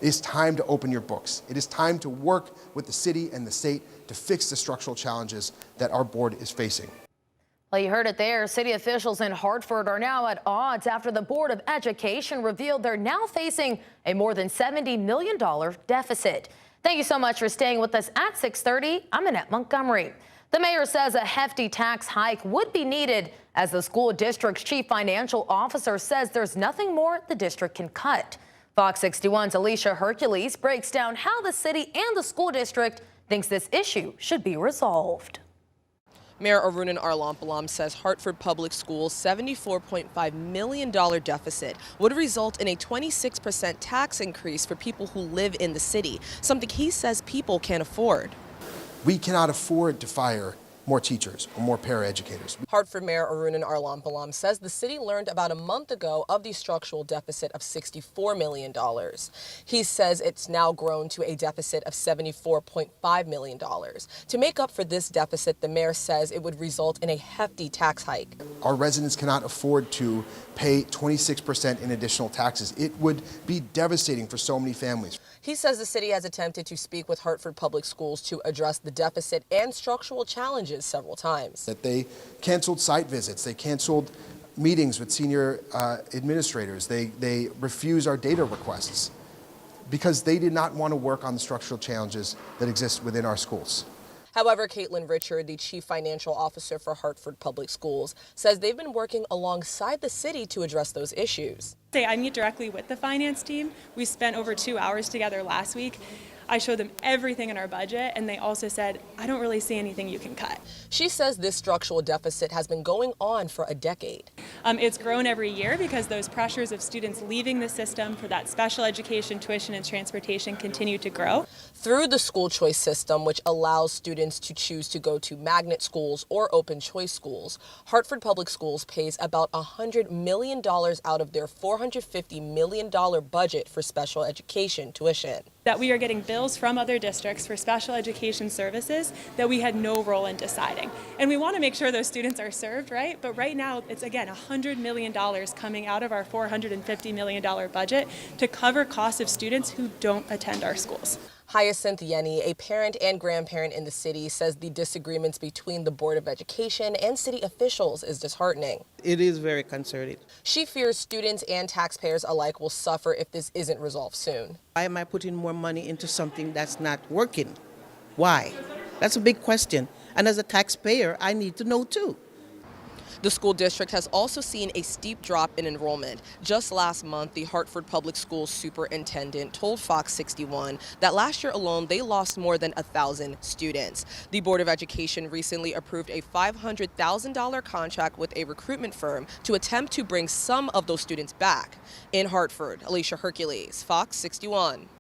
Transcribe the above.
It is time to open your books. It is time to work with the city and the state to fix the structural challenges that our board is facing. Well, you heard it there. City officials in Hartford are now at odds after the Board of Education revealed they're now facing a more than $70 million deficit. Thank you so much for staying with us at 6:30. I'm Annette Montgomery. The mayor says a hefty tax hike would be needed as the school district's chief financial officer says there's nothing more the district can cut. Fox 61's Alicia Hercules breaks down how the city and the school district thinks this issue should be resolved. Mayor Arunan Arulampalam says Hartford Public Schools' $74.5 million deficit would result in a 26% tax increase for people who live in the city, something he says people can't afford. We cannot afford to fire more teachers or more paraeducators. Hartford Mayor Arunan Arulampalam says the city learned about a month ago of the structural deficit of $64 million. He says it's now grown to a deficit of $74.5 million. To make up for this deficit, the mayor says it would result in a hefty tax hike. Our residents cannot afford to pay 26% in additional taxes. It would be devastating for so many families. He says the city has attempted to speak with Hartford Public Schools to address the deficit and structural challenges several times. That they canceled site visits, they canceled meetings with senior administrators, they refused our data requests because they did not want to work on the structural challenges that exist within our schools. However, Caitlin Richard, the chief financial officer for Hartford Public Schools, says they've been working alongside the city to address those issues. I meet directly with the finance team. We spent over 2 hours together last week. I showed them everything in our budget, and they also said, I don't really see anything you can cut. She says this structural deficit has been going on for a decade. It's grown every year because those pressures of students leaving the system for that special education, tuition, and transportation continue to grow. Through the school choice system, which allows students to choose to go to magnet schools or open choice schools, Hartford Public Schools pays about $100 million out of their $450 million budget for special education tuition. That we are getting bills from other districts for special education services that we had no role in deciding. And we want to make sure those students are served, right? But right now, it's again $100 million coming out of our $450 million budget to cover costs of students who don't attend our schools. Hyacinth Yenny, a parent and grandparent in the city, says the disagreements between the Board of Education and city officials is disheartening. It is very concerning. She fears students and taxpayers alike will suffer if this isn't resolved soon. Why am I putting more money into something that's not working? Why? That's a big question. And as a taxpayer, I need to know too. The school district has also seen a steep drop in enrollment. Just last month, the Hartford Public Schools superintendent told Fox 61 that last year alone, they lost more than 1,000 students. The Board of Education recently approved a $500,000 contract with a recruitment firm to attempt to bring some of those students back. In Hartford, Alicia Hercules, Fox 61.